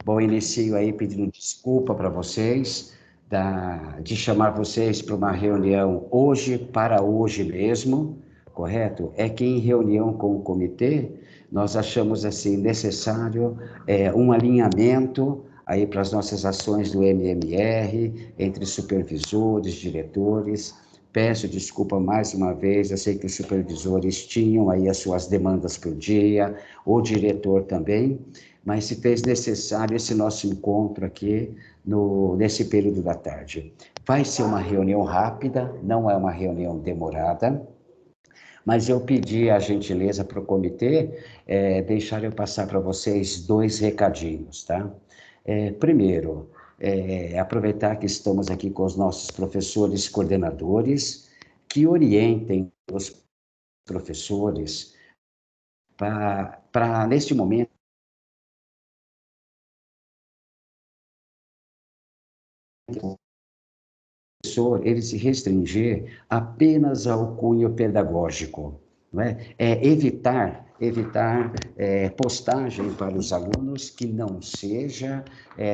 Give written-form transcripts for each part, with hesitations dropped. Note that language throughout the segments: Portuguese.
Bom, inicio aí pedindo desculpa para vocês, de chamar vocês para uma reunião hoje, para hoje mesmo, correto? É que em reunião com o comitê, nós achamos assim necessário um alinhamento aí para as nossas ações do MMR, entre supervisores, diretores. Peço desculpa mais uma vez, eu sei que os supervisores tinham aí as suas demandas por dia, o diretor também, mas se fez necessário esse nosso encontro aqui nesse período da tarde. Vai ser uma reunião rápida, não é uma reunião demorada, mas eu pedi a gentileza para o comitê deixar eu passar para vocês dois recadinhos, tá? Primeiro, aproveitar que estamos aqui com os nossos professores coordenadores, que orientem os professores para neste momento, professor ele se restringir apenas ao cunho pedagógico, não é? Evitar postagem para os alunos que não seja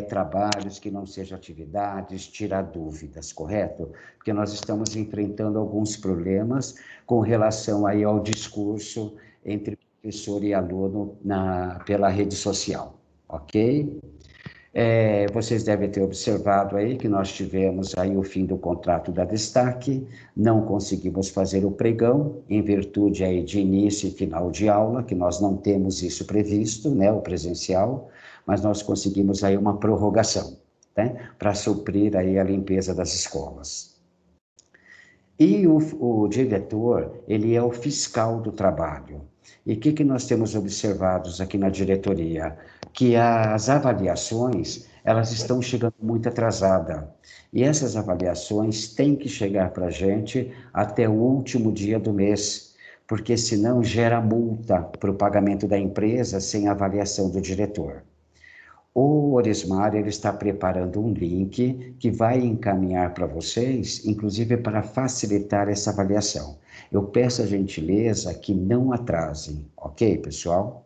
trabalhos, que não seja atividades, tirar dúvidas, correto? Porque nós estamos enfrentando alguns problemas com relação aí ao discurso entre professor e aluno pela rede social, ok? Vocês devem ter observado aí que nós tivemos aí o fim do contrato da Destaque, não conseguimos fazer o pregão, em virtude aí de início e final de aula, que nós não temos isso previsto, né, o presencial, mas nós conseguimos aí uma prorrogação, né, para suprir aí a limpeza das escolas. E o diretor, ele é o fiscal do trabalho. E o que nós temos observados aqui na diretoria? Que as avaliações, elas estão chegando muito atrasadas. E essas avaliações têm que chegar para a gente até o último dia do mês, porque senão gera multa para o pagamento da empresa sem avaliação do diretor. O Orismar ele está preparando um link que vai encaminhar para vocês, inclusive para facilitar essa avaliação. Eu peço a gentileza que não atrasem, ok, pessoal?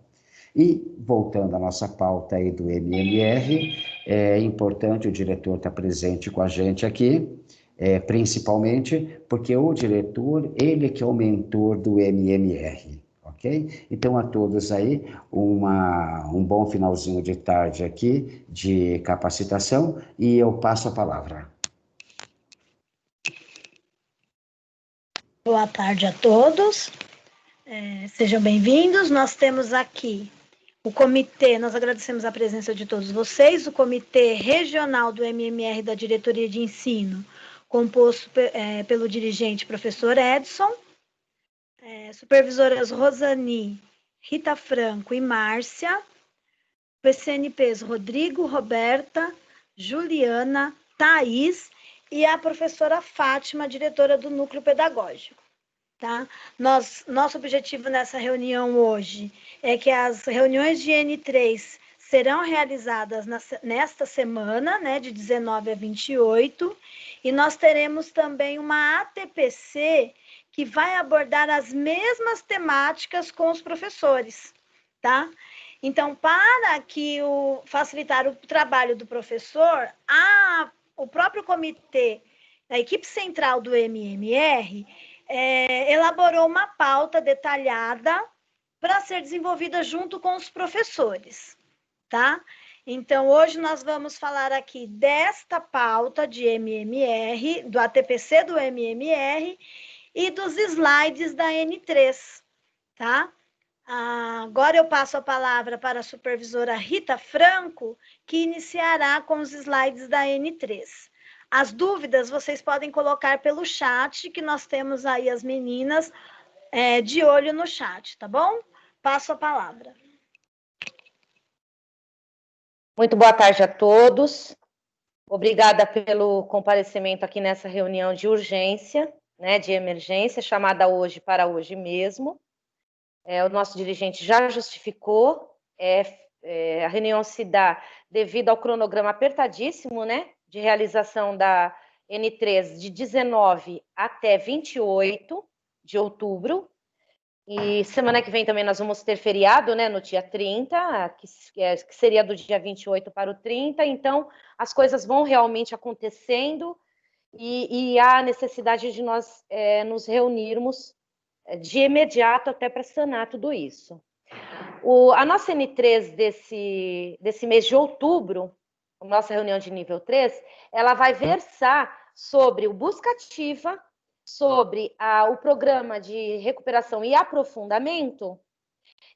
E voltando à nossa pauta aí do MMR, é importante o diretor estar presente com a gente aqui, principalmente porque o diretor, ele que é o mentor do MMR, ok? Então, a todos aí, um bom finalzinho de tarde aqui de capacitação e eu passo a palavra. Boa tarde a todos, sejam bem-vindos. Nós temos aqui o comitê, nós agradecemos a presença de todos vocês, o comitê regional do MMR da Diretoria de Ensino, composto pelo dirigente professor Edson, supervisoras Rosani, Rita Franco e Márcia, PCNPs Rodrigo, Roberta, Juliana, Thaís e a professora Fátima, diretora do Núcleo Pedagógico. Tá? Nosso objetivo nessa reunião hoje é que as reuniões de N3 serão realizadas nesta semana, né, de 19 a 28, e nós teremos também uma ATPC que vai abordar as mesmas temáticas com os professores, tá? Então, para facilitar o trabalho do professor, o próprio comitê, a equipe central do MMR, elaborou uma pauta detalhada para ser desenvolvida junto com os professores, tá? Então, hoje nós vamos falar aqui desta pauta de MMR, do ATPC do MMR e dos slides da N3, tá? Agora eu passo a palavra para a supervisora Rita Franco, que iniciará com os slides da N3. As dúvidas vocês podem colocar pelo chat, que nós temos aí as meninas de olho no chat, tá bom? Passo a palavra. Muito boa tarde a todos. Obrigada pelo comparecimento aqui nessa reunião de urgência, né, de emergência, chamada hoje para hoje mesmo. O nosso dirigente já justificou, a reunião se dá devido ao cronograma apertadíssimo, né, de realização da N3 de 19 até 28 de outubro, E semana que vem também nós vamos ter feriado, né, no dia 30, que seria do dia 28 para o 30, então as coisas vão realmente acontecendo e há necessidade de nós nos reunirmos de imediato até para sanar tudo isso. A nossa N3 desse mês de outubro, a nossa reunião de nível 3, ela vai versar sobre o busca ativa, sobre o programa de recuperação e aprofundamento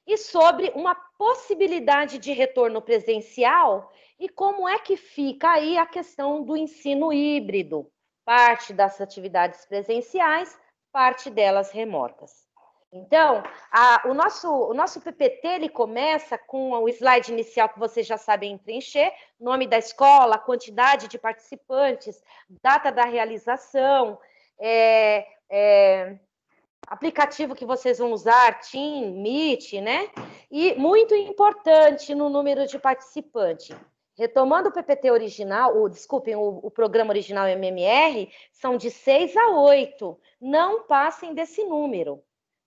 e sobre uma possibilidade de retorno presencial e como é que fica aí a questão do ensino híbrido, parte das atividades presenciais, parte delas remotas. Então, o nosso PPT ele começa com o slide inicial que vocês já sabem preencher, nome da escola, quantidade de participantes, data da realização, aplicativo que vocês vão usar, Team, Meet, né? E muito importante no número de participantes. Retomando o PPT original, desculpem, o programa original MMR, são de 6 a 8. Não passem desse número,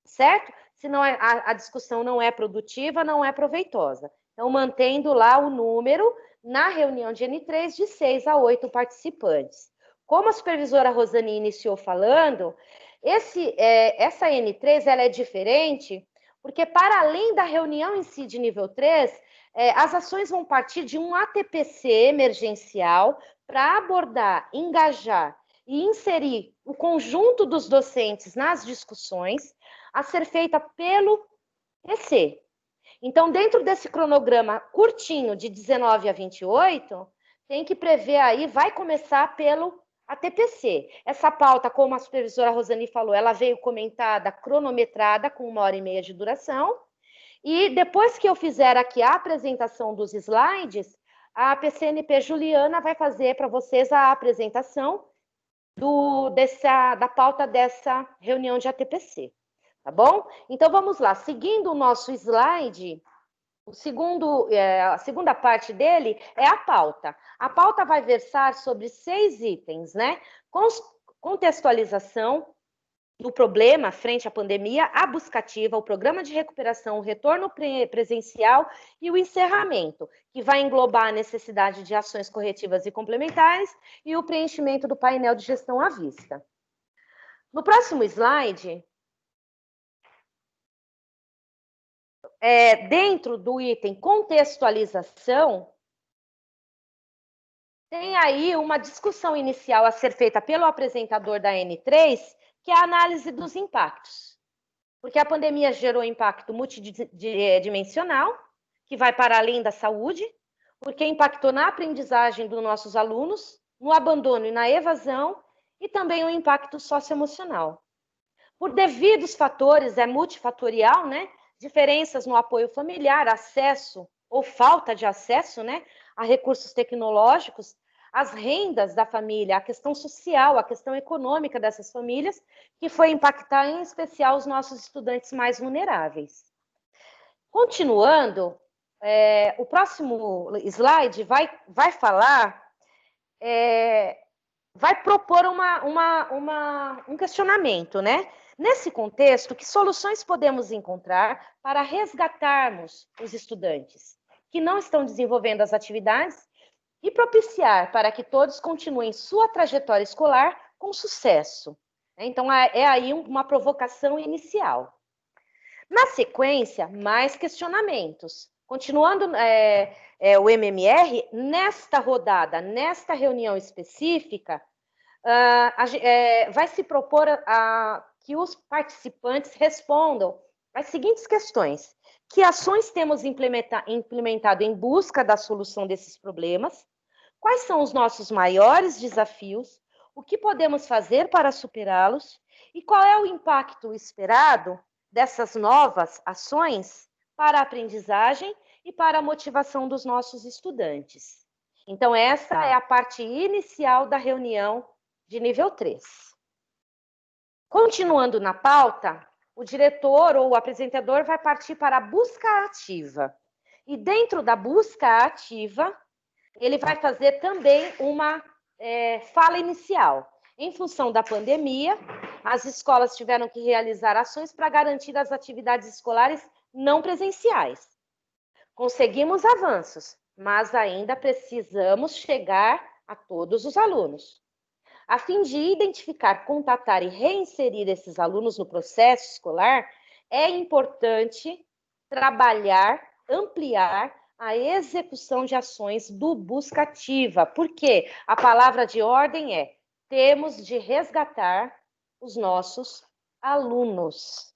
certo? Senão a discussão não é produtiva, não é proveitosa. Então, mantendo lá o número na reunião de N3 de 6 a 8 participantes. Como a supervisora Rosane iniciou falando, essa N3 ela é diferente, porque para além da reunião em si de nível 3, as ações vão partir de um ATPC emergencial para abordar, engajar e inserir o conjunto dos docentes nas discussões a ser feita pelo PC. Então, dentro desse cronograma curtinho de 19 a 28, tem que prever aí, vai começar pelo ATPC. Essa pauta, como a supervisora Rosane falou, ela veio comentada, cronometrada, com 1h30 de duração. E depois que eu fizer aqui a apresentação dos slides, a PCNP Juliana vai fazer para vocês a apresentação da pauta dessa reunião de ATPC. Tá bom? Então, vamos lá. Seguindo o nosso slide, a segunda parte dele é a pauta. A pauta vai versar sobre 6 itens, né? Contextualização do problema frente à pandemia, a busca ativa, o programa de recuperação, o retorno presencial e o encerramento, que vai englobar a necessidade de ações corretivas e complementares e o preenchimento do painel de gestão à vista. No próximo slide, dentro do item contextualização, tem aí uma discussão inicial a ser feita pelo apresentador da N3, que é a análise dos impactos. Porque a pandemia gerou impacto multidimensional, que vai para além da saúde, porque impactou na aprendizagem dos nossos alunos, no abandono e na evasão, e também o impacto socioemocional. Por devidos fatores, é multifatorial, né? Diferenças no apoio familiar, acesso ou falta de acesso, né, a recursos tecnológicos, as rendas da família, a questão social, a questão econômica dessas famílias, que foi impactar em especial os nossos estudantes mais vulneráveis. Continuando, o próximo slide vai falar, vai propor um questionamento, né? Nesse contexto, que soluções podemos encontrar para resgatarmos os estudantes que não estão desenvolvendo as atividades e propiciar para que todos continuem sua trajetória escolar com sucesso? Então, é aí uma provocação inicial. Na sequência, mais questionamentos. Continuando o MMR, nesta rodada, nesta reunião específica, vai se propor que os participantes respondam as seguintes questões: que ações temos implementado em busca da solução desses problemas? Quais são os nossos maiores desafios? O que podemos fazer para superá-los? E qual é o impacto esperado dessas novas ações para a aprendizagem e para a motivação dos nossos estudantes? Então, essa é a parte inicial da reunião de nível 3. Continuando na pauta, o diretor ou o apresentador vai partir para a busca ativa. E dentro da busca ativa, ele vai fazer também uma fala inicial. em função da pandemia, as escolas tiveram que realizar ações para garantir as atividades escolares não presenciais. Conseguimos avanços, mas ainda precisamos chegar a todos os alunos. A fim de identificar, contatar e reinserir esses alunos no processo escolar, é importante trabalhar, ampliar a execução de ações do Buscativa, porque a palavra de ordem é: temos de resgatar os nossos alunos.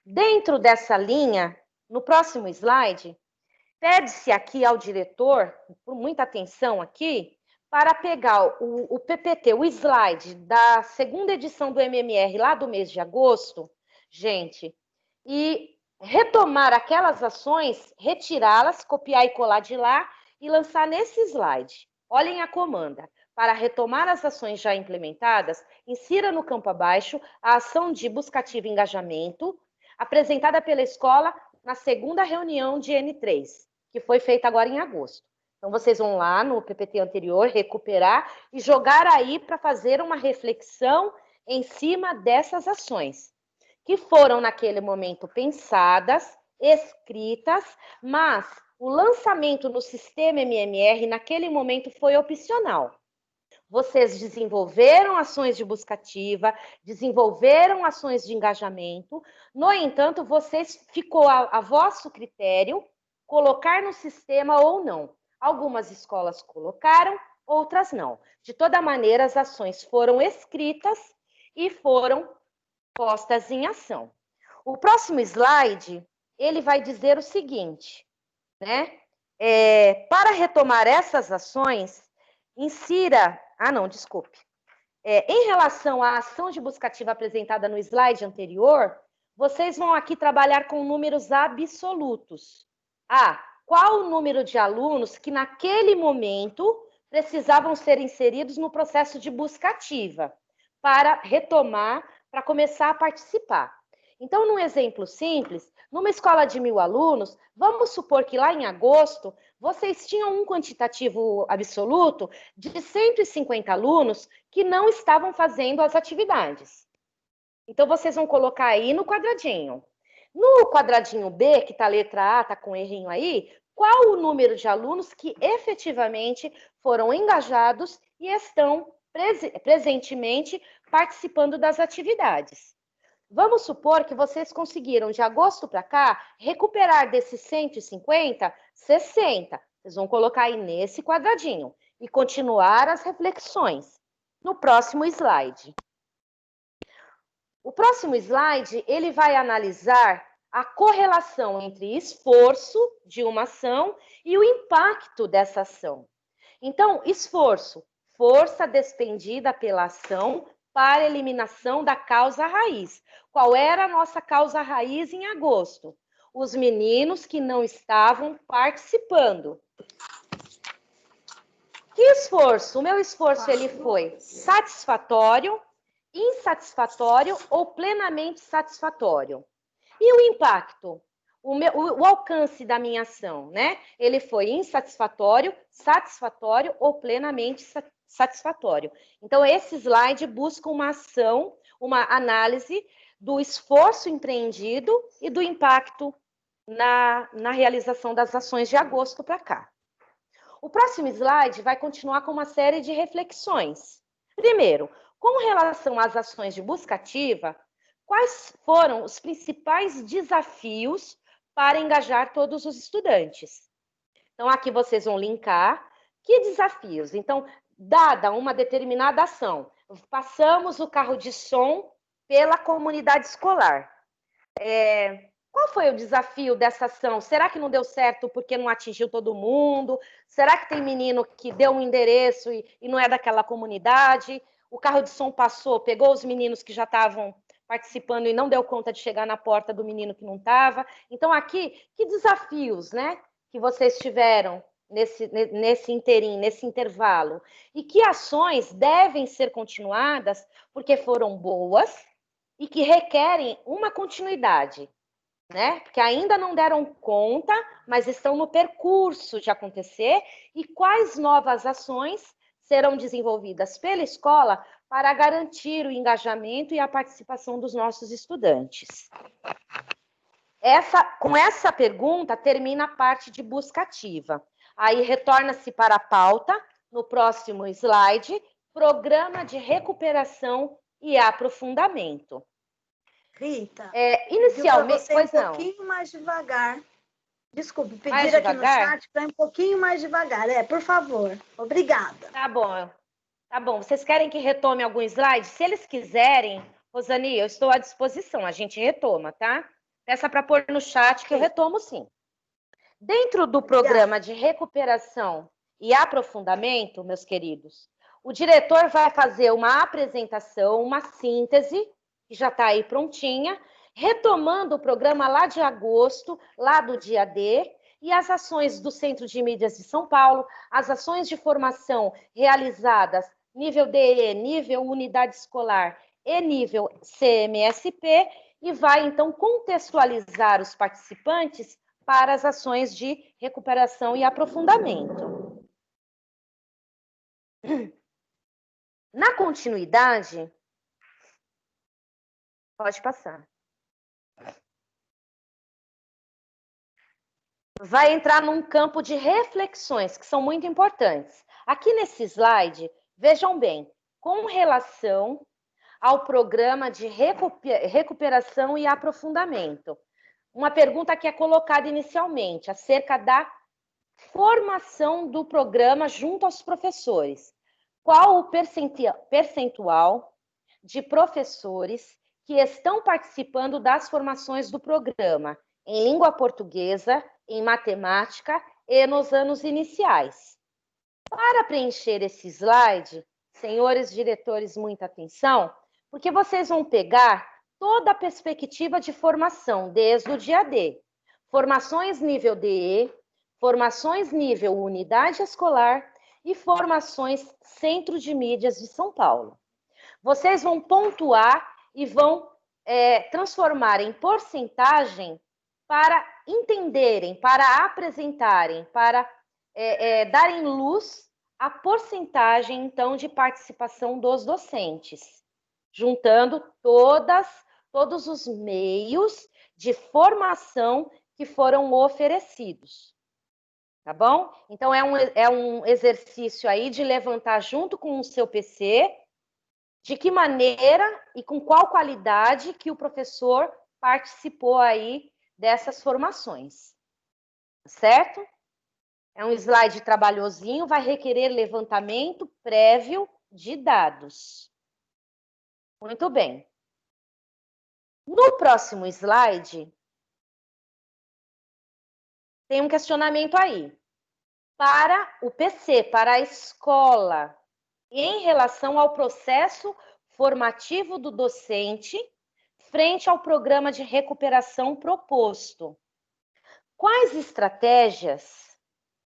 Dentro dessa linha, no próximo slide, pede-se aqui ao diretor, por muita atenção aqui, para pegar o PPT, o slide da segunda edição do MMR, lá do mês de agosto, gente, e retomar aquelas ações, retirá-las, copiar e colar de lá e lançar nesse slide. Olhem a comanda. Para retomar as ações já implementadas, insira no campo abaixo a ação de Buscativa e engajamento, apresentada pela escola na segunda reunião de N3, que foi feita agora em agosto. Então, vocês vão lá no PPT anterior, recuperar e jogar aí para fazer uma reflexão em cima dessas ações, que foram naquele momento pensadas, escritas, mas o lançamento no sistema MMR naquele momento foi opcional. Vocês desenvolveram ações de buscativa, desenvolveram ações de engajamento, no entanto, ficou a vosso critério colocar no sistema ou não. Algumas escolas colocaram, outras não. De toda maneira, as ações foram escritas e foram postas em ação. O próximo slide, ele vai dizer o seguinte, né? Para retomar essas ações, insira... em relação à ação de buscativa apresentada no slide anterior, vocês vão aqui trabalhar com números absolutos. Qual o número de alunos que naquele momento precisavam ser inseridos no processo de buscativa para retomar, para começar a participar? Então, num exemplo simples, numa escola de 1.000 alunos, vamos supor que lá em agosto, vocês tinham um quantitativo absoluto de 150 alunos que não estavam fazendo as atividades. Então, vocês vão colocar aí no quadradinho. No quadradinho B, que está a letra A, está com um errinho aí, qual o número de alunos que efetivamente foram engajados e estão presentemente participando das atividades? Vamos supor que vocês conseguiram, de agosto para cá, recuperar desses 150, 60. Vocês vão colocar aí nesse quadradinho e continuar as reflexões. No próximo slide. O próximo slide, ele vai analisar a correlação entre esforço de uma ação e o impacto dessa ação. Então, esforço, força despendida pela ação para a eliminação da causa raiz. Qual era a nossa causa raiz em agosto? Os meninos que não estavam participando. Que esforço? O meu esforço ele foi satisfatório, insatisfatório ou plenamente satisfatório? E o impacto? O alcance da minha ação, né? Ele foi insatisfatório, satisfatório ou plenamente satisfatório. Então, esse slide busca uma ação, uma análise do esforço empreendido e do impacto na realização das ações de agosto para cá. O próximo slide vai continuar com uma série de reflexões. Primeiro, com relação às ações de buscativa, quais foram os principais desafios para engajar todos os estudantes? Então, aqui vocês vão linkar que desafios. Então, dada uma determinada ação, passamos o carro de som pela comunidade escolar. Qual foi o desafio dessa ação? Será que não deu certo porque não atingiu todo mundo? Será que tem menino que deu um endereço e não é daquela comunidade? O carro de som passou, pegou os meninos que já estavam participando e não deu conta de chegar na porta do menino que não estava. Então, aqui, que desafios, né, que vocês tiveram nesse interim, nesse intervalo? E que ações devem ser continuadas porque foram boas e que requerem uma continuidade, né? Porque ainda não deram conta, mas estão no percurso de acontecer. E quais novas ações serão desenvolvidas pela escola para garantir o engajamento e a participação dos nossos estudantes. Com essa pergunta, termina a parte de busca ativa. Aí retorna-se para a pauta, no próximo slide, programa de recuperação e aprofundamento. Rita, inicialmente, você pois um pouquinho mais devagar. Desculpe, pedir aqui no chat para um pouquinho mais devagar. Por favor. Obrigada. Tá bom. Tá bom. Vocês querem que retome algum slide? Se eles quiserem, Rosani, eu estou à disposição. A gente retoma, tá? Peça para pôr no chat que eu retomo sim. Dentro do programa de recuperação e aprofundamento, meus queridos, o diretor vai fazer uma apresentação, uma síntese, que já está aí prontinha, retomando o programa lá de agosto, lá do dia D, e as ações do Centro de Mídias de São Paulo, as ações de formação realizadas nível DE, nível unidade escolar e nível CMSP, e vai, então, contextualizar os participantes para as ações de recuperação e aprofundamento. Na continuidade, pode passar. Vai entrar num campo de reflexões que são muito importantes. Aqui nesse slide, vejam bem, com relação ao programa de recuperação e aprofundamento. Uma pergunta que é colocada inicialmente, acerca da formação do programa junto aos professores. Qual o percentual de professores que estão participando das formações do programa em língua portuguesa, em matemática e nos anos iniciais? Para preencher esse slide, senhores diretores, muita atenção, porque vocês vão pegar toda a perspectiva de formação, desde o dia D. Formações nível DE, formações nível unidade escolar e formações Centro de Mídias de São Paulo. Vocês vão pontuar e vão transformar em porcentagem para entenderem, para apresentarem, para darem luz à porcentagem, então, de participação dos docentes, juntando todos os meios de formação que foram oferecidos. Tá bom? Então, é um exercício aí de levantar junto com o seu PC de que maneira e com qual qualidade que o professor participou aí dessas formações. Certo? É um slide trabalhosinho, vai requerer levantamento prévio de dados. Muito bem. No próximo slide, tem um questionamento aí. Para o PC, para a escola, em relação ao processo formativo do docente, frente ao programa de recuperação proposto. Quais estratégias,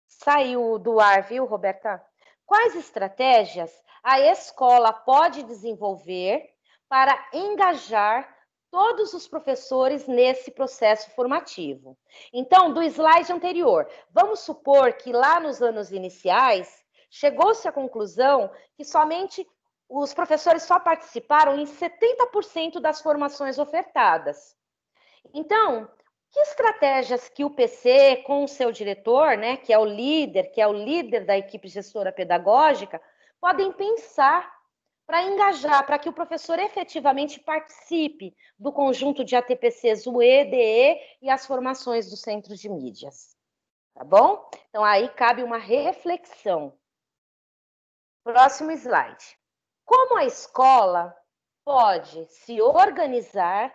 saiu do ar, viu, Roberta? Quais estratégias a escola pode desenvolver para engajar todos os professores nesse processo formativo? Então, do slide anterior, vamos supor que lá nos anos iniciais, chegou-se à conclusão que somente os professores só participaram em 70% das formações ofertadas. Então, que estratégias que o PC, com o seu diretor, né, que é o líder da equipe gestora pedagógica, podem pensar para engajar, para que o professor efetivamente participe do conjunto de ATPCs UE, DE e as formações dos centros de mídias. Tá bom? Então, aí cabe uma reflexão. Próximo slide. Como a escola pode se organizar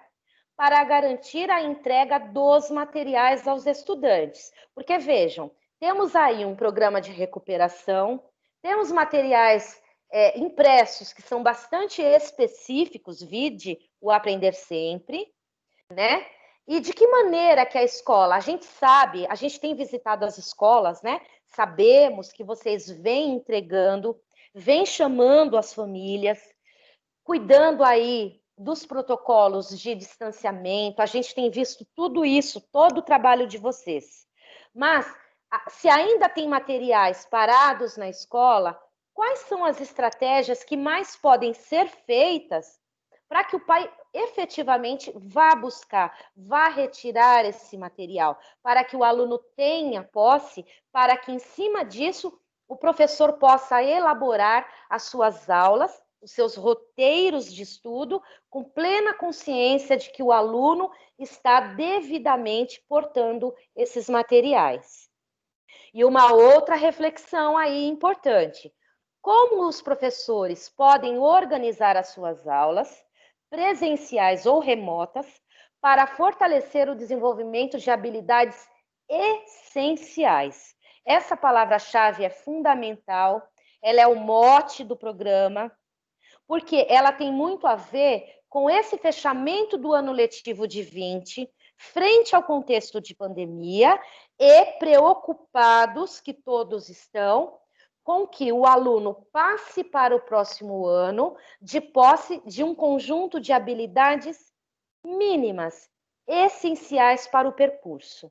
para garantir a entrega dos materiais aos estudantes? Porque, vejam, temos aí um programa de recuperação, temos materiais impressos que são bastante específicos, vide o Aprender Sempre, né? E de que maneira que a escola, a gente sabe, a gente tem visitado as escolas, né? Sabemos que vocês vêm entregando, vêm chamando as famílias, cuidando aí dos protocolos de distanciamento, a gente tem visto tudo isso, todo o trabalho de vocês. Mas, se ainda tem materiais parados na escola, quais são as estratégias que mais podem ser feitas para que o pai efetivamente vá buscar, vá retirar esse material, para que o aluno tenha posse, para que em cima disso o professor possa elaborar as suas aulas, os seus roteiros de estudo, com plena consciência de que o aluno está devidamente portando esses materiais. E uma outra reflexão aí importante: como os professores podem organizar as suas aulas, presenciais ou remotas, para fortalecer o desenvolvimento de habilidades essenciais. Essa palavra-chave é fundamental, ela é o mote do programa, porque ela tem muito a ver com esse fechamento do ano letivo de 20, frente ao contexto de pandemia, e preocupados que todos estão com que o aluno passe para o próximo ano de posse de um conjunto de habilidades mínimas, essenciais para o percurso.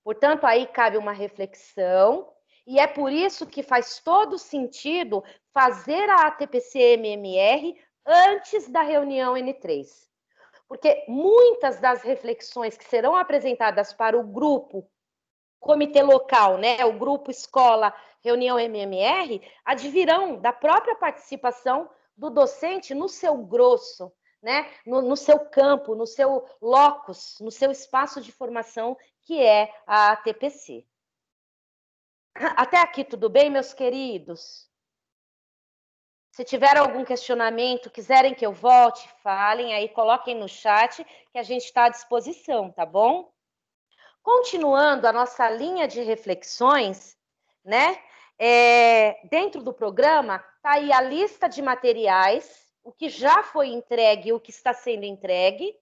Portanto, aí cabe uma reflexão, e é por isso que faz todo sentido fazer a ATPC-MMR antes da reunião N3. Porque muitas das reflexões que serão apresentadas para o grupo comitê local, né, o grupo escola, reunião MMR, advirão da própria participação do docente no seu grosso, né, no seu campo, no seu locus, no seu espaço de formação, que é a ATPC. Até aqui tudo bem, meus queridos? Se tiver algum questionamento, quiserem que eu volte, falem aí, coloquem no chat, que a gente está à disposição, tá bom? Continuando a nossa linha de reflexões, né? Dentro do programa, está aí a lista de materiais, o que já foi entregue e o que está sendo entregue,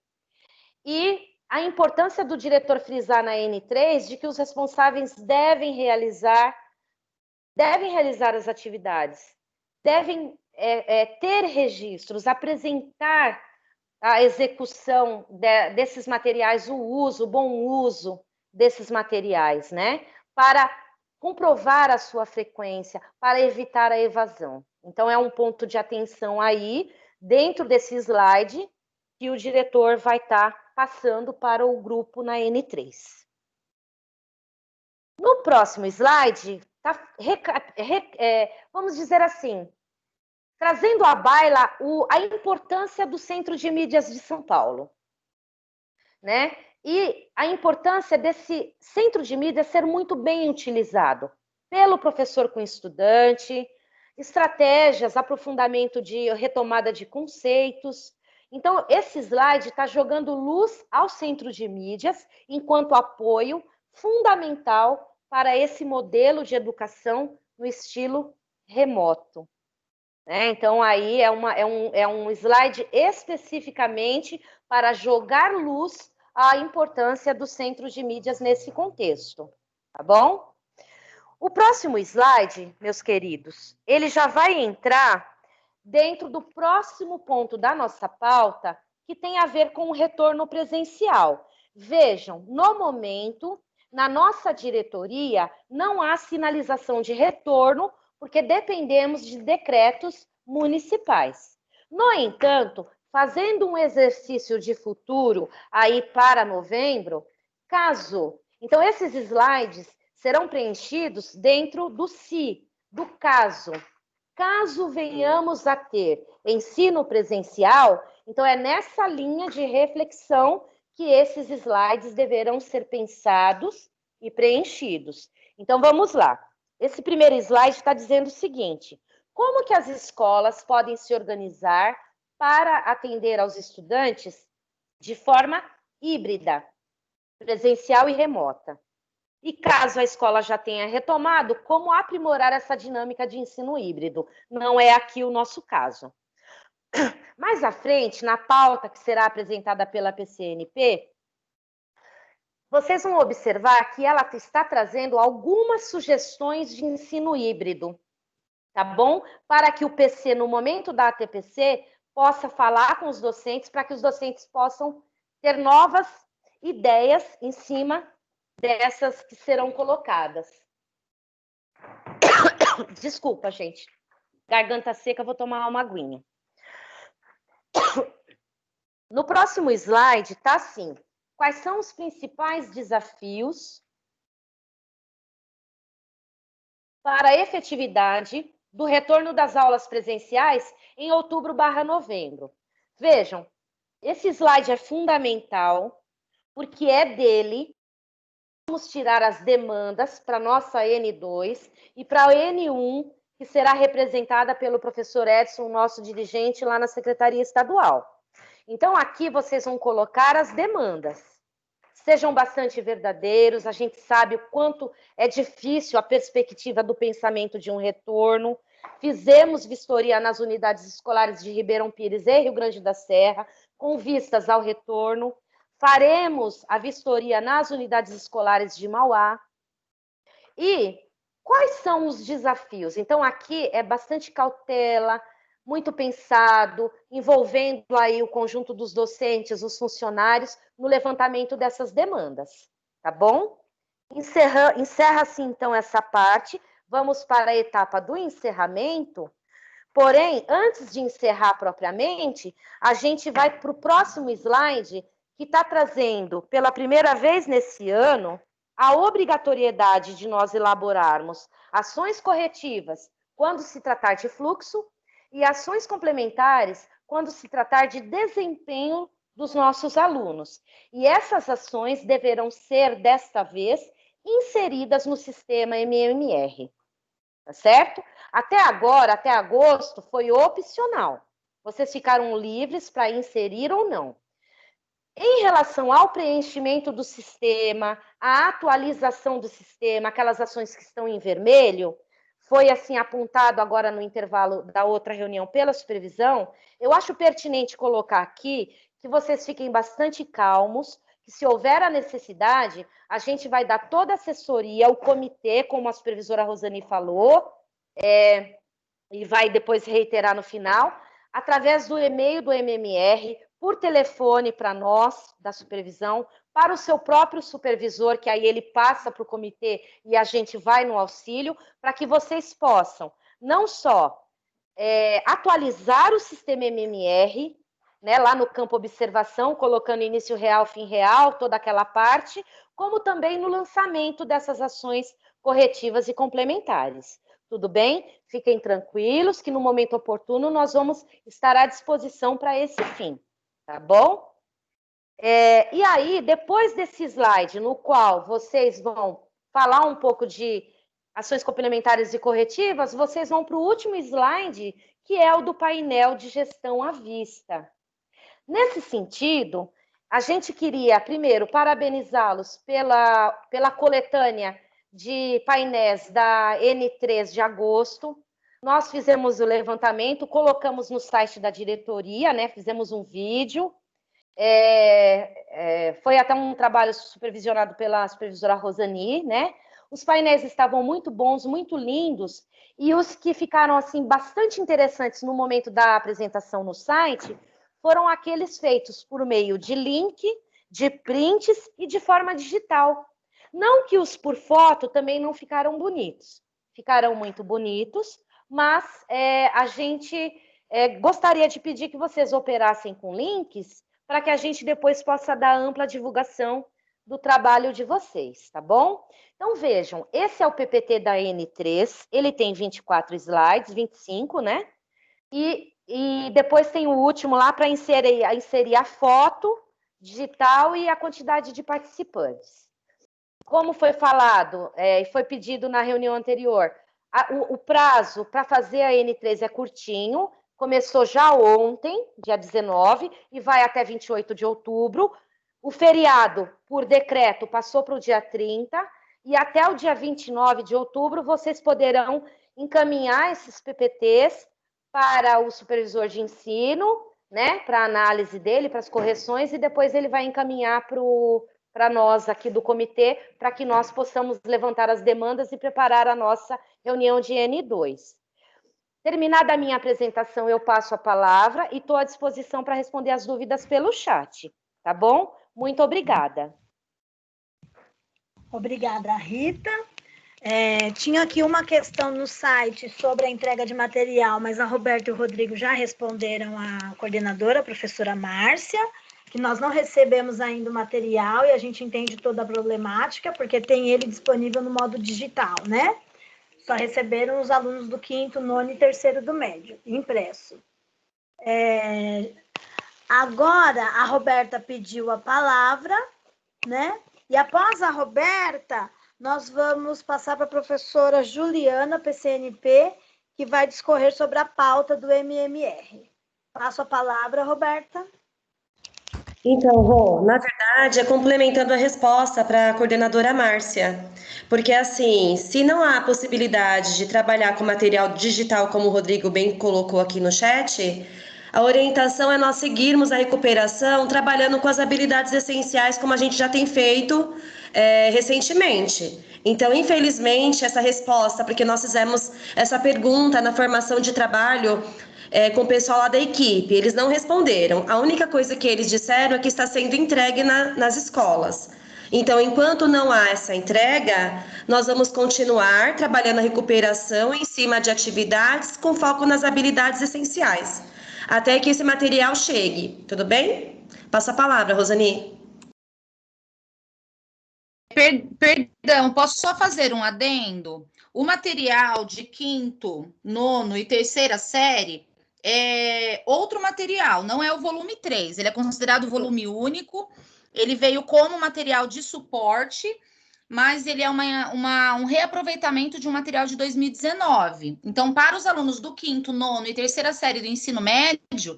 e a importância do diretor frisar na N3 de que os responsáveis devem realizar as atividades, devem ter registros, apresentar a execução desses materiais, o bom uso desses materiais, né? Para comprovar a sua frequência, para evitar a evasão. Então, é um ponto de atenção aí, dentro desse slide, que o diretor vai estar passando para o grupo na N3. No próximo slide, vamos dizer assim, trazendo à baila a importância do Centro de Mídias de São Paulo, né? E a importância desse centro de mídias ser muito bem utilizado pelo professor com estudante, estratégias, aprofundamento de retomada de conceitos. Então, esse slide está jogando luz ao centro de mídias enquanto apoio fundamental para esse modelo de educação no estilo remoto. Então, aí é um slide especificamente para jogar luz à importância do centro de mídias nesse contexto, tá bom? O próximo slide, meus queridos, ele já vai entrar dentro do próximo ponto da nossa pauta, que tem a ver com o retorno presencial. Vejam, no momento, na nossa diretoria, não há sinalização de retorno, porque dependemos de decretos municipais. No entanto, fazendo um exercício de futuro aí para novembro, caso... Então, esses slides serão preenchidos dentro do se, do caso. Caso venhamos a ter ensino presencial, então é nessa linha de reflexão que esses slides deverão ser pensados e preenchidos. Então, vamos lá. Esse primeiro slide está dizendo o seguinte: como que as escolas podem se organizar para atender aos estudantes de forma híbrida, presencial e remota? E caso a escola já tenha retomado, como aprimorar essa dinâmica de ensino híbrido? Não é aqui o nosso caso. Mais à frente, na pauta que será apresentada pela PCNP, vocês vão observar que ela está trazendo algumas sugestões de ensino híbrido, tá bom? Para que o PC, no momento da ATPC, possa falar com os docentes, para que os docentes possam ter novas ideias em cima dessas que serão colocadas. Desculpa, gente. Garganta seca, vou tomar uma aguinha. No próximo slide está assim: quais são os principais desafios para a efetividade do retorno das aulas presenciais em outubro/novembro? Vejam, esse slide é fundamental, porque é dele que vamos tirar as demandas para a nossa N2 e para a N1, que será representada pelo professor Edson, nosso dirigente lá na Secretaria Estadual. Então, aqui vocês vão colocar as demandas. Sejam bastante verdadeiros, a gente sabe o quanto é difícil a perspectiva do pensamento de um retorno. Fizemos vistoria nas unidades escolares de Ribeirão Pires e Rio Grande da Serra, com vistas ao retorno. Faremos a vistoria nas unidades escolares de Mauá. E quais são os desafios? Então, aqui é bastante cautela, muito pensado, envolvendo aí o conjunto dos docentes, os funcionários, no levantamento dessas demandas, tá bom? Encerra-se, então, essa parte. Vamos para a etapa do encerramento. Porém, antes de encerrar propriamente, a gente vai para o próximo slide, que está trazendo, pela primeira vez nesse ano, a obrigatoriedade de nós elaborarmos ações corretivas quando se tratar de fluxo e ações complementares quando se tratar de desempenho dos nossos alunos. E essas ações deverão ser, desta vez, inseridas no sistema MMR. Tá certo? Até agora, até agosto, foi opcional. Vocês ficaram livres para inserir ou não. Em relação ao preenchimento do sistema, a atualização do sistema, aquelas ações que estão em vermelho, foi assim apontado agora no intervalo da outra reunião pela supervisão. Eu acho pertinente colocar aqui que vocês fiquem bastante calmos, que se houver a necessidade, a gente vai dar toda a assessoria ao comitê, como a supervisora Rosani falou, e vai depois reiterar no final, através do e-mail do MMR, por telefone para nós, da supervisão, para o seu próprio supervisor, que aí ele passa para o comitê e a gente vai no auxílio, para que vocês possam não só atualizar o sistema MMR, né, lá no campo observação, colocando início real, fim real, toda aquela parte, como também no lançamento dessas ações corretivas e complementares. Tudo bem? Fiquem tranquilos que no momento oportuno nós vamos estar à disposição para esse fim, tá bom? E aí, depois desse slide, no qual vocês vão falar um pouco de ações complementares e corretivas, vocês vão para o último slide, que é o do painel de gestão à vista. Nesse sentido, a gente queria, primeiro, parabenizá-los pela coletânea de painéis da N3 de agosto. Nós fizemos o levantamento, colocamos no site da diretoria, né? Fizemos um vídeo. Foi até um trabalho supervisionado pela supervisora Rosani, né? Os painéis estavam muito bons, muito lindos, e os que ficaram assim bastante interessantes no momento da apresentação no site foram aqueles feitos por meio de link, de prints e de forma digital. Não que os por foto também não ficaram bonitos. Ficaram muito bonitos, mas a gente gostaria de pedir que vocês operassem com links para que a gente depois possa dar ampla divulgação do trabalho de vocês, tá bom? Então, vejam, esse é o PPT da N3, ele tem 24 slides, 25, né? E depois tem o último lá para inserir a foto digital e a quantidade de participantes. Como foi falado e foi pedido na reunião anterior, o prazo para fazer a N3 é curtinho, começou já ontem, dia 19, e vai até 28 de outubro. O feriado, por decreto, passou para o dia 30, e até o dia 29 de outubro vocês poderão encaminhar esses PPTs para o supervisor de ensino, né, para a análise dele, para as correções, e depois ele vai encaminhar para nós aqui do comitê, para que nós possamos levantar as demandas e preparar a nossa reunião de N2. Terminada a minha apresentação, eu passo a palavra e estou à disposição para responder as dúvidas pelo chat, tá bom? Muito obrigada. Obrigada, Rita. Tinha aqui uma questão no site sobre a entrega de material, mas a Roberta e o Rodrigo já responderam à coordenadora, a professora Márcia, que nós não recebemos ainda o material e a gente entende toda a problemática, porque tem ele disponível no modo digital, né? Só receberam os alunos do 5º, 9º e 3º do médio, impresso. Agora, a Roberta pediu a palavra, né? E após a Roberta, nós vamos passar para a professora Juliana, PCNP, que vai discorrer sobre a pauta do MMR. Passo a palavra, Roberta. Então, Rô, na verdade, é complementando a resposta para a coordenadora Márcia, porque assim, se não há possibilidade de trabalhar com material digital, como o Rodrigo bem colocou aqui no chat, a orientação é nós seguirmos a recuperação trabalhando com as habilidades essenciais, como a gente já tem feito recentemente. Então, infelizmente, essa resposta, porque nós fizemos essa pergunta na formação de trabalho com o pessoal lá da equipe, eles não responderam. A única coisa que eles disseram é que está sendo entregue nas escolas. Então, enquanto não há essa entrega, nós vamos continuar trabalhando a recuperação em cima de atividades com foco nas habilidades essenciais, até que esse material chegue. Tudo bem? Passo a palavra, Rosani. Perdão, posso só fazer um adendo? O material de 5º, 9º e 3ª série é outro material, não é o volume 3, ele é considerado volume único, ele veio como material de suporte, mas ele é um reaproveitamento de um material de 2019. Então, para os alunos do 5º, 9º e 3ª série do ensino médio,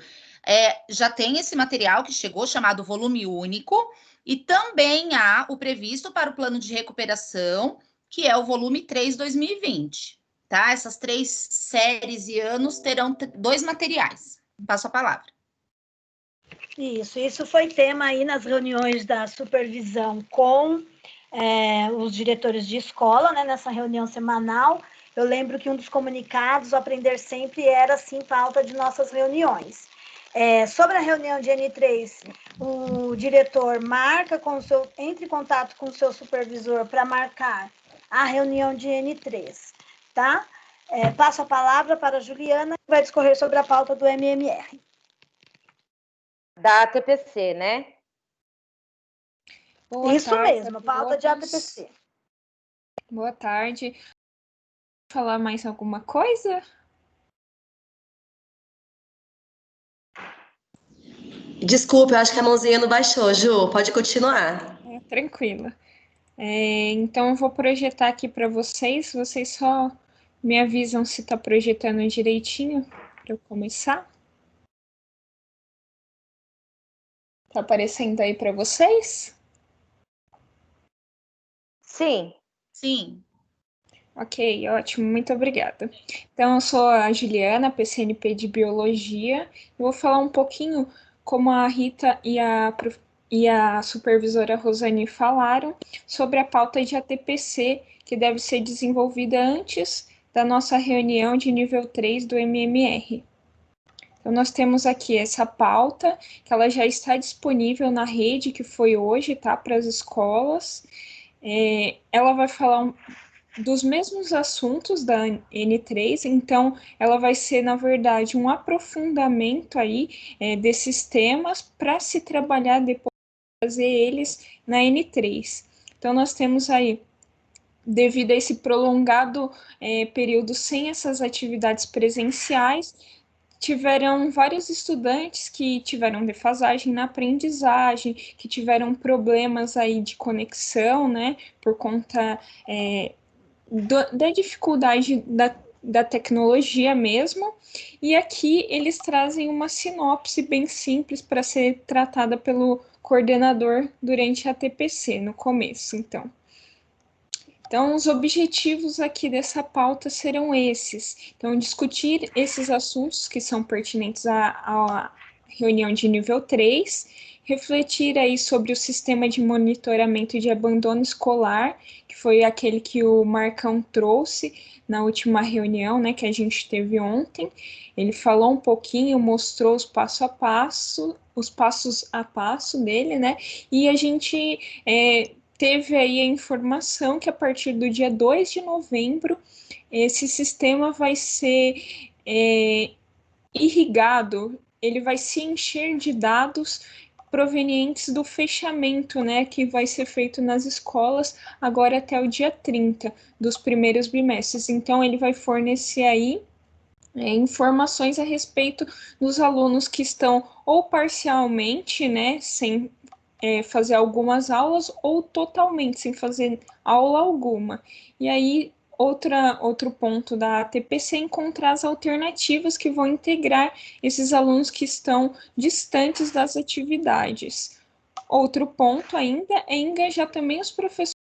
já tem esse material que chegou, chamado volume único, e também há o previsto para o plano de recuperação, que é o volume 3 2020. Tá? Essas 3 séries e anos terão 2 materiais. Passo a palavra. Isso foi tema aí nas reuniões da supervisão com os diretores de escola, né, nessa reunião semanal. Eu lembro que um dos comunicados, o Aprender Sempre, era, sim, pauta de nossas reuniões. Sobre a reunião de N3, o diretor entre em contato com o seu supervisor para marcar a reunião de N3, tá? Passo a palavra para a Juliana, que vai discorrer sobre a pauta do MMR. Da ATPC, né? Boa Isso tarde mesmo, pauta de ATPC. Boa tarde. Falar mais alguma coisa? Desculpa, eu acho que a mãozinha não baixou, Ju. Pode continuar. Tranquila. Então, eu vou projetar aqui para vocês. Vocês só me avisam se está projetando direitinho para eu começar. Tá aparecendo aí para vocês? Sim. Sim. Ok, ótimo, muito obrigada. Então, eu sou a Juliana, PCNP de Biologia. Eu vou falar um pouquinho como a Rita e a supervisora Rosane falaram sobre a pauta de ATPC, que deve ser desenvolvida antes da nossa reunião de nível 3 do MMR. Então, nós temos aqui essa pauta, que ela já está disponível na rede, que foi hoje, tá, para as escolas. Ela vai falar dos mesmos assuntos da N3, então ela vai ser, na verdade, um aprofundamento aí desses temas para se trabalhar depois, fazer eles na N3. Então, nós temos aí, devido a esse prolongado período sem essas atividades presenciais, tiveram vários estudantes que tiveram defasagem na aprendizagem, que tiveram problemas aí de conexão, né, por conta da dificuldade da tecnologia mesmo, e aqui eles trazem uma sinopse bem simples para ser tratada pelo coordenador durante a TPC, no começo, então. Então, os objetivos aqui dessa pauta serão esses. Então, discutir esses assuntos que são pertinentes à reunião de nível 3, refletir aí sobre o sistema de monitoramento de abandono escolar, que foi aquele que o Marcão trouxe na última reunião, né, que a gente teve ontem. Ele falou um pouquinho, mostrou os passos a passo dele, né, e a gente teve aí a informação que a partir do dia 2 de novembro, esse sistema vai ser irrigado, ele vai se encher de dados provenientes do fechamento, né, que vai ser feito nas escolas agora até o dia 30 dos primeiros bimestres. Então, ele vai fornecer aí informações a respeito dos alunos que estão ou parcialmente, né, sem fazer algumas aulas, ou totalmente sem fazer aula alguma. E aí, outro ponto da ATPC é encontrar as alternativas que vão integrar esses alunos que estão distantes das atividades. Outro ponto ainda é engajar também os professores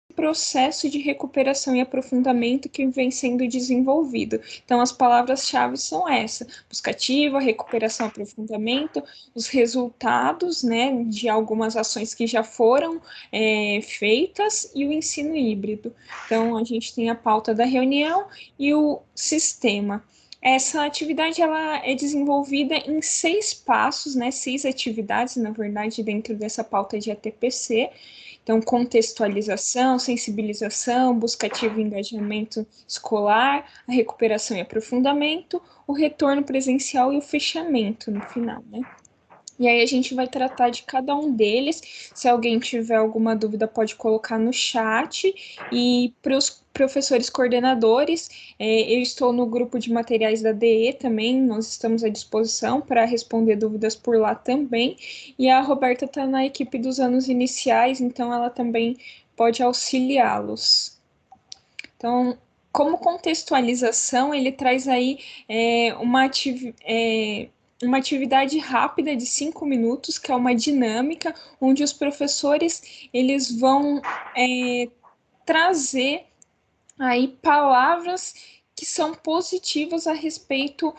no processo de recuperação e aprofundamento que vem sendo desenvolvido. Então, as palavras-chave são essa: buscativa, recuperação, aprofundamento, os resultados, né, de algumas ações que já foram feitas e o ensino híbrido. Então, a gente tem a pauta da reunião e o sistema. Essa atividade ela é desenvolvida em 6 passos, né, 6 atividades, na verdade, dentro dessa pauta de ATPC. Então, contextualização, sensibilização, buscativo e engajamento escolar, a recuperação e aprofundamento, o retorno presencial e o fechamento no final, né? E aí a gente vai tratar de cada um deles. Se alguém tiver alguma dúvida, pode colocar no chat. E para os professores coordenadores, eu estou no grupo de materiais da DE também, nós estamos à disposição para responder dúvidas por lá também. E a Roberta está na equipe dos anos iniciais, então ela também pode auxiliá-los. Então, como contextualização, ele traz aí uma atividade rápida de 5 minutos, que é uma dinâmica, onde os professores eles vão trazer aí palavras que são positivas a respeito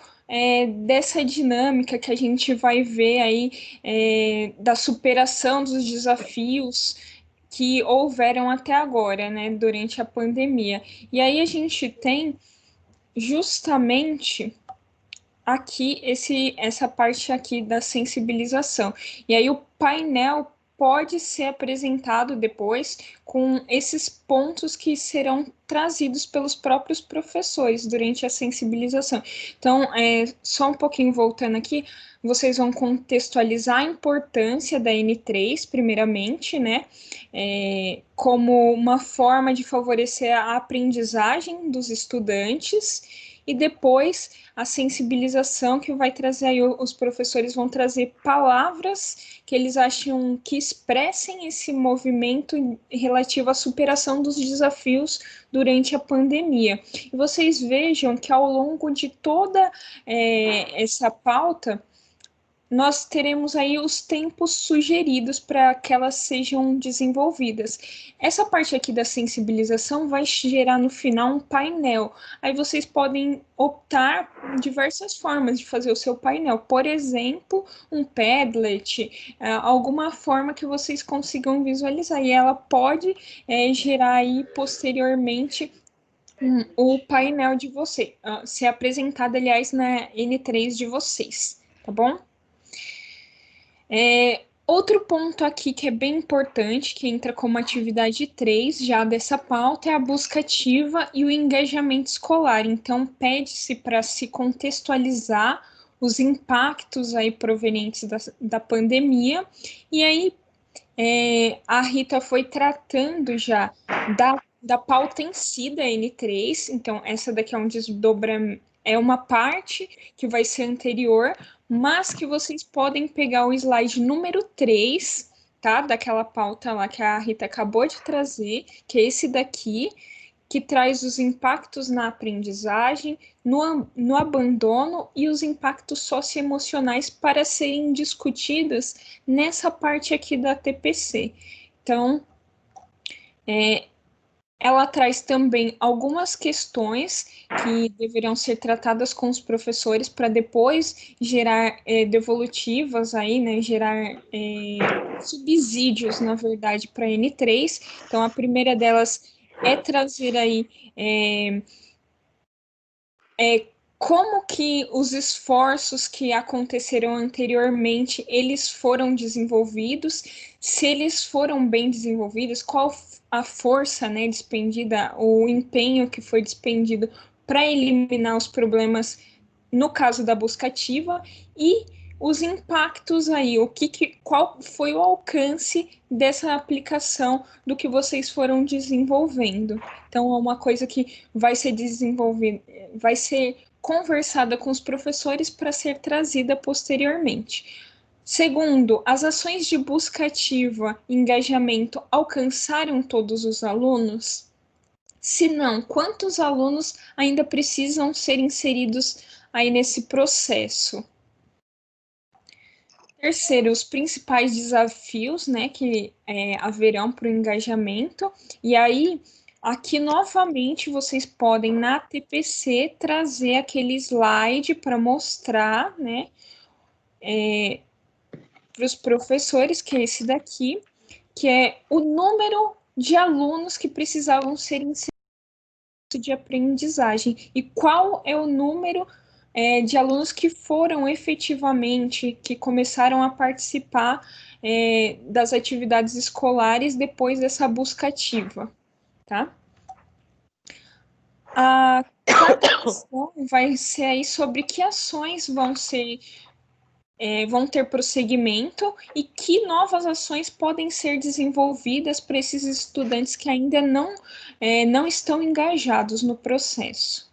dessa dinâmica que a gente vai ver aí da superação dos desafios que houveram até agora, né, durante a pandemia. E aí a gente tem justamente aqui essa parte aqui da sensibilização. E aí o painel pode ser apresentado depois com esses pontos que serão trazidos pelos próprios professores durante a sensibilização. Então, só um pouquinho voltando aqui, vocês vão contextualizar a importância da N3, primeiramente, né? Como uma forma de favorecer a aprendizagem dos estudantes, e depois a sensibilização que vai trazer aí, os professores vão trazer palavras que eles acham que expressem esse movimento relativo à superação dos desafios durante a pandemia. E vocês vejam que ao longo de toda essa pauta, nós teremos aí os tempos sugeridos para que elas sejam desenvolvidas. Essa parte aqui da sensibilização vai gerar no final um painel. Aí vocês podem optar por diversas formas de fazer o seu painel. Por exemplo, um Padlet, alguma forma que vocês consigam visualizar. E ela pode gerar aí posteriormente o painel de você, ser apresentado, aliás, na N3 de vocês, tá bom? Outro ponto aqui que é bem importante, que entra como atividade 3 já dessa pauta, é a busca ativa e o engajamento escolar. Então, pede-se para se contextualizar os impactos aí provenientes da pandemia. E aí, a Rita foi tratando já da pauta em si da N3. Então, essa daqui é um desdobramento, é uma parte que vai ser anterior, mas que vocês podem pegar o slide número 3, tá? Daquela pauta lá que a Rita acabou de trazer, que é esse daqui, que traz os impactos na aprendizagem, no abandono e os impactos socioemocionais para serem discutidos nessa parte aqui da TPC. Então, ela traz também algumas questões que deverão ser tratadas com os professores para depois gerar devolutivas aí, né, gerar subsídios, na verdade, para a N3. Então, a primeira delas é trazer aí como que os esforços que aconteceram anteriormente, eles foram desenvolvidos, se eles foram bem desenvolvidos, qual a força, né, despendida, o empenho que foi despendido para eliminar os problemas no caso da busca ativa e os impactos aí, qual foi o alcance dessa aplicação do que vocês foram desenvolvendo. Então, é uma coisa que vai ser desenvolvida, vai ser conversada com os professores para ser trazida posteriormente. Segundo, as ações de busca ativa e engajamento alcançaram todos os alunos? Se não, quantos alunos ainda precisam ser inseridos aí nesse processo? Terceiro, os principais desafios, né, que haverão para o engajamento. E aí, aqui novamente, vocês podem, na TPC, trazer aquele slide para mostrar, né, para os professores, que é esse daqui, que é o número de alunos que precisavam ser inseridos de aprendizagem e qual é o número de alunos que foram efetivamente, que começaram a participar das atividades escolares depois dessa busca ativa, tá? A quarta questão vai ser aí sobre que ações vão ter prosseguimento e que novas ações podem ser desenvolvidas para esses estudantes que ainda não estão engajados no processo.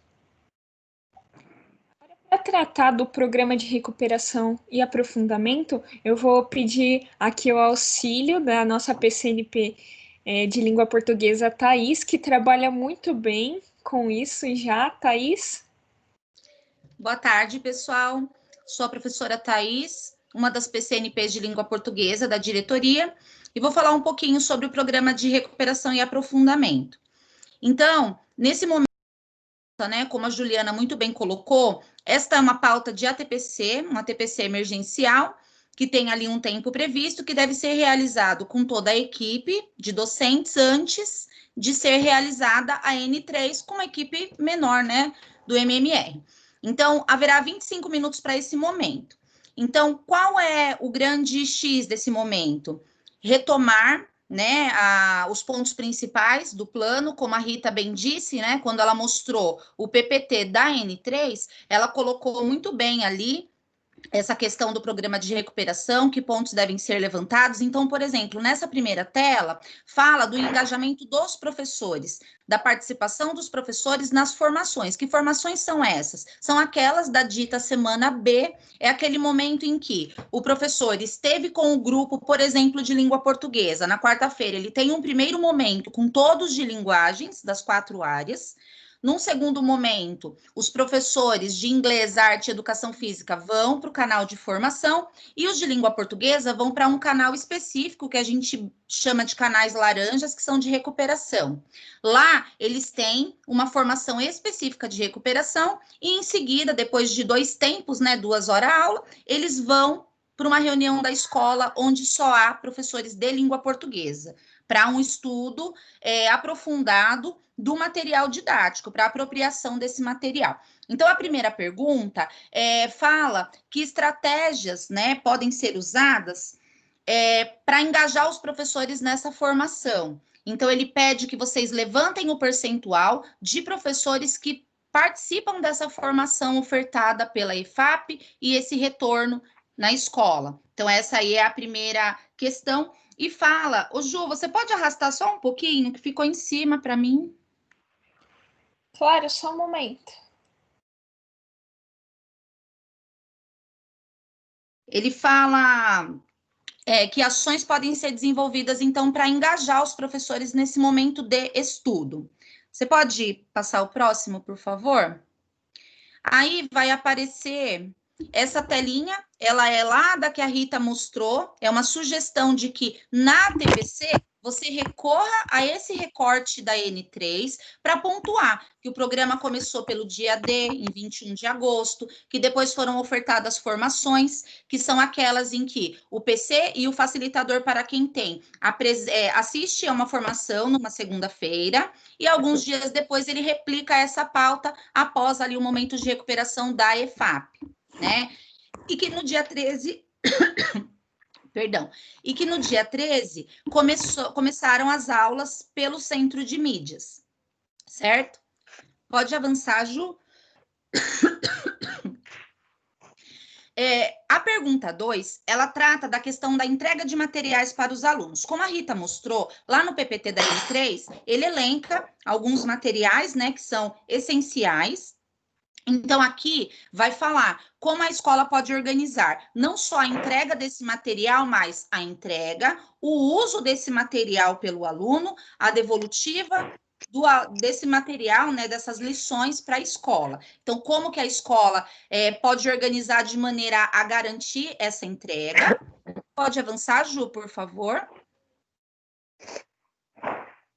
Para tratar do programa de recuperação e aprofundamento, eu vou pedir aqui o auxílio da nossa PCNP de língua portuguesa, Thaís, que trabalha muito bem com isso já. Thaís? Boa tarde, pessoal. Sou a professora Thaís, uma das PCNPs de língua portuguesa da diretoria, e vou falar um pouquinho sobre o programa de recuperação e aprofundamento. Então, nesse momento, né, como a Juliana muito bem colocou, esta é uma pauta de ATPC, uma ATPC emergencial, que tem ali um tempo previsto, que deve ser realizado com toda a equipe de docentes antes de ser realizada a N3 com uma equipe menor, né, do MMR. Então, haverá 25 minutos para esse momento. Então, qual é o grande X desse momento? Retomar, né, os pontos principais do plano, como a Rita bem disse, né, quando ela mostrou o PPT da N3, ela colocou muito bem ali essa questão do programa de recuperação, que pontos devem ser levantados. Então, por exemplo, nessa primeira tela, fala do engajamento dos professores, da participação dos professores nas formações. Que formações são essas? São aquelas da dita semana B, é aquele momento em que o professor esteve com o grupo, por exemplo, de língua portuguesa. Na quarta-feira, ele tem um primeiro momento com todos de linguagens, das 4 áreas. Num segundo momento, os professores de inglês, arte e educação física vão para o canal de formação e os de língua portuguesa vão para um canal específico que a gente chama de canais laranjas, que são de recuperação. Lá, eles têm uma formação específica de recuperação e, em seguida, depois de 2 tempos, né, 2 horas aula, eles vão para uma reunião da escola onde só há professores de língua portuguesa, para um estudo aprofundado do material didático, para apropriação desse material. Então, a primeira pergunta fala que estratégias, né, podem ser usadas para engajar os professores nessa formação. Então, ele pede que vocês levantem o percentual de professores que participam dessa formação ofertada pela EFAP e esse retorno na escola. Então, essa aí é a primeira questão. E fala, ô Ju, você pode arrastar só um pouquinho, que ficou em cima para mim? Claro, só um momento. Ele fala que ações podem ser desenvolvidas, então, para engajar os professores nesse momento de estudo. Você pode passar o próximo, por favor? Aí vai aparecer essa telinha, ela é lá da que a Rita mostrou, é uma sugestão de que na TPC você recorra a esse recorte da N3 para pontuar que o programa começou pelo dia D, em 21 de agosto, que depois foram ofertadas formações, que são aquelas em que o PC e o facilitador para quem tem assiste a uma formação numa segunda-feira e alguns dias depois ele replica essa pauta após ali o momento de recuperação da EFAP, né? E que no dia 13... Perdão. E que no dia 13 começaram as aulas pelo Centro de Mídias, certo? Pode avançar, Ju. A pergunta 2, ela trata da questão da entrega de materiais para os alunos. Como a Rita mostrou, lá no PPT da N3, ele elenca alguns materiais, né, que são essenciais. Então, aqui vai falar como a escola pode organizar não só a entrega desse material, mas a entrega, o uso desse material pelo aluno, a devolutiva desse material, né, dessas lições para a escola. Então, como que a escola pode organizar de maneira a garantir essa entrega? Pode avançar, Ju, por favor.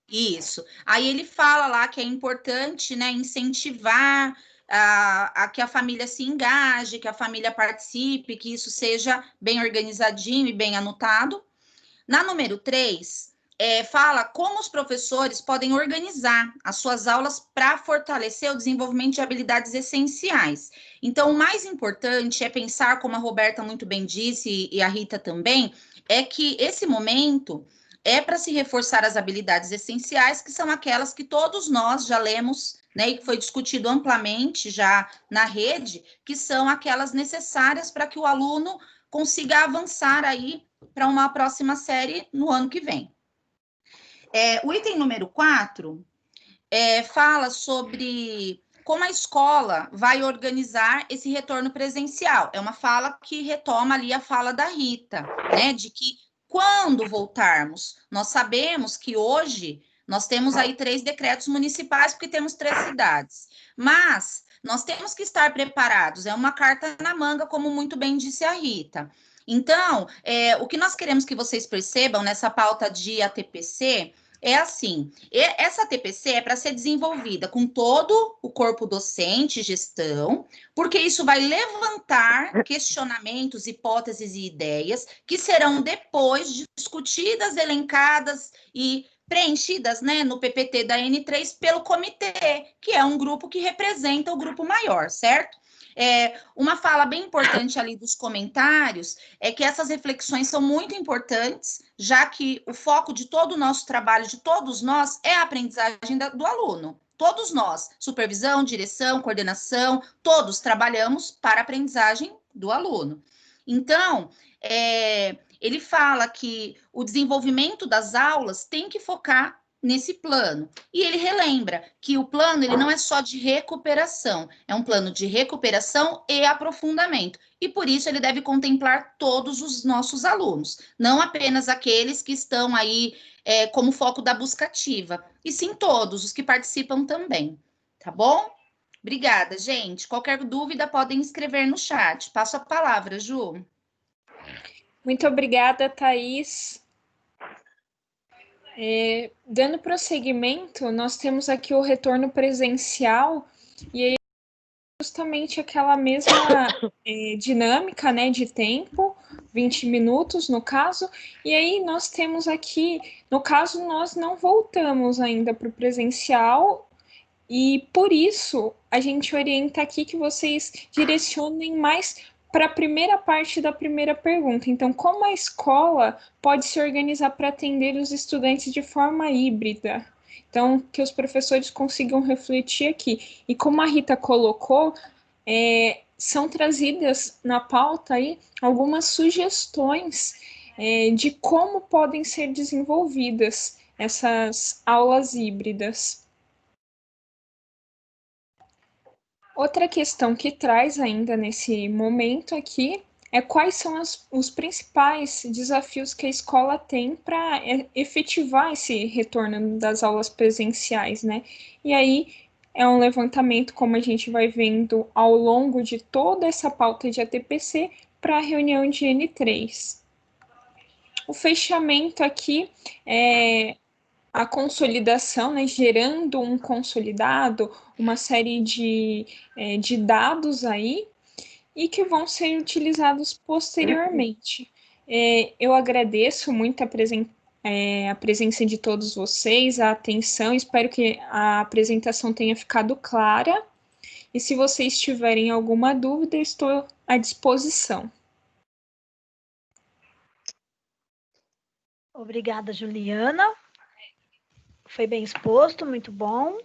Isso. Aí ele fala lá que é importante, né, incentivar a que a família se engaje, que a família participe, que isso seja bem organizadinho e bem anotado. Na número 3, fala como os professores podem organizar as suas aulas para fortalecer o desenvolvimento de habilidades essenciais. Então, o mais importante é pensar, como a Roberta muito bem disse, e a Rita também, é que esse momento é para se reforçar as habilidades essenciais, que são aquelas que todos nós já lemos, né, e que foi discutido amplamente já na rede, que são aquelas necessárias para que o aluno consiga avançar aí para uma próxima série no ano que vem. O item número 4 fala sobre como a escola vai organizar esse retorno presencial. É uma fala que retoma ali a fala da Rita, né, de que quando voltarmos, nós sabemos que hoje nós temos aí 3 decretos municipais, porque temos 3 cidades, mas nós temos que estar preparados, é uma carta na manga, como muito bem disse a Rita. Então, o que nós queremos que vocês percebam nessa pauta de ATPC é assim, essa ATPC é para ser desenvolvida com todo o corpo docente, gestão, porque isso vai levantar questionamentos, hipóteses e ideias que serão depois discutidas, elencadas e preenchidas, né, no PPT da N3 pelo comitê, que é um grupo que representa o grupo maior, certo? Uma fala bem importante ali dos comentários é que essas reflexões são muito importantes, já que o foco de todo o nosso trabalho, de todos nós, é a aprendizagem do aluno. Todos nós, supervisão, direção, coordenação, todos trabalhamos para a aprendizagem do aluno. Então, ele fala que o desenvolvimento das aulas tem que focar nesse plano. E ele relembra que o plano ele não é só de recuperação, é um plano de recuperação e aprofundamento. E por isso ele deve contemplar todos os nossos alunos, não apenas aqueles que estão aí como foco da busca ativa, e sim todos os que participam também. Tá bom? Obrigada, gente. Qualquer dúvida podem escrever no chat. Passo a palavra, Ju. Muito obrigada, Thaís. Dando prosseguimento, nós temos aqui o retorno presencial, e aí justamente aquela mesma dinâmica, né, de tempo, 20 minutos no caso, e aí nós temos aqui, no caso, nós não voltamos ainda para o presencial, e por isso a gente orienta aqui que vocês direcionem mais para a primeira parte da primeira pergunta. Então, como a escola pode se organizar para atender os estudantes de forma híbrida? Então, que os professores consigam refletir aqui. E como a Rita colocou, são trazidas na pauta aí algumas sugestões de como podem ser desenvolvidas essas aulas híbridas. Outra questão que traz ainda nesse momento aqui é quais são os principais desafios que a escola tem para efetivar esse retorno das aulas presenciais, né? E aí é um levantamento, como a gente vai vendo ao longo de toda essa pauta de ATPC, para a reunião de N3. O fechamento aqui é a consolidação, né, gerando um consolidado, uma série de dados aí, e que vão ser utilizados posteriormente. Eu agradeço muito a presença de todos vocês, a atenção, espero que a apresentação tenha ficado clara, e se vocês tiverem alguma dúvida, estou à disposição. Obrigada, Juliana. Foi bem exposto, muito bom.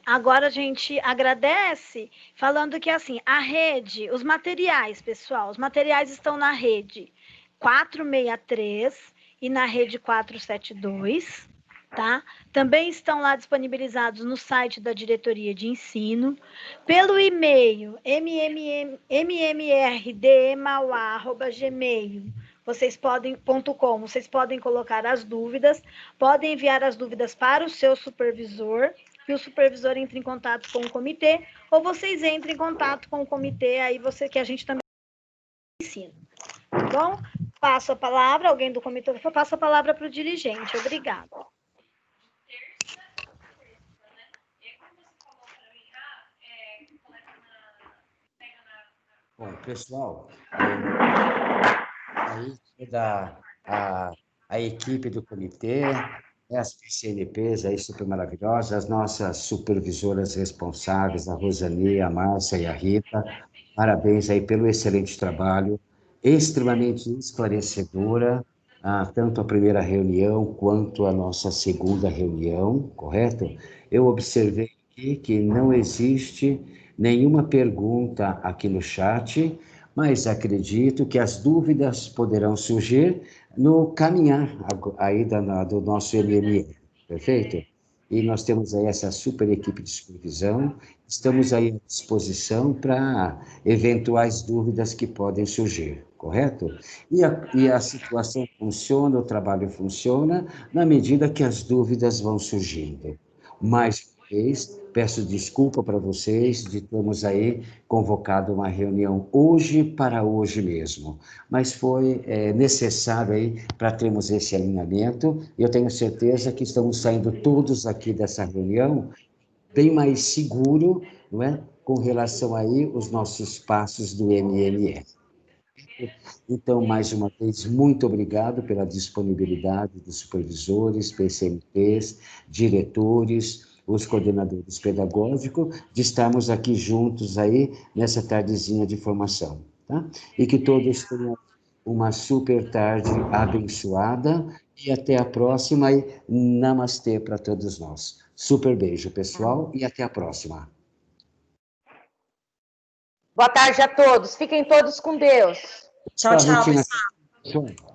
Agora a gente agradece, falando que assim, a rede, os materiais, pessoal, os materiais estão na rede 463 e na rede 472, tá? Também estão lá disponibilizados no site da Diretoria de Ensino, pelo e-mail mmrdemauá@gmail.com. Vocês podem colocar as dúvidas, podem enviar as dúvidas para o seu supervisor, que o supervisor entre em contato com o comitê, ou vocês entrem em contato com o comitê, aí que a gente também ensina. Tá bom? Passo a palavra, alguém do comitê, passo a palavra para o dirigente. Obrigada. Bom, pessoal, aí toda a equipe do comitê, as PCNPs aí super maravilhosas, as nossas supervisoras responsáveis, a Rosani, a Márcia e a Rita, parabéns aí pelo excelente trabalho, extremamente esclarecedora, tanto a primeira reunião quanto a nossa segunda reunião, correto? Eu observei aqui que não existe nenhuma pergunta aqui no chat, mas acredito que as dúvidas poderão surgir no caminhar aí do nosso MME, perfeito? E nós temos aí essa super equipe de supervisão, estamos aí à disposição para eventuais dúvidas que podem surgir, correto? E a situação funciona, o trabalho funciona, na medida que as dúvidas vão surgindo. Mais uma vez, peço desculpa para vocês de termos aí convocado uma reunião hoje para hoje mesmo, mas foi necessário aí para termos esse alinhamento, e eu tenho certeza que estamos saindo todos aqui dessa reunião bem mais seguro, não é? Com relação aí aos nossos passos do MME. Então, mais uma vez, muito obrigado pela disponibilidade dos supervisores, PCMPs, diretores, os coordenadores pedagógicos, de estarmos aqui juntos aí nessa tardezinha de formação, tá? E que todos tenham uma super tarde abençoada e até a próxima e namastê para todos nós. Super beijo, pessoal, e até a próxima. Boa tarde a todos. Fiquem todos com Deus. Tchau, tchau, Rutina. pessoal.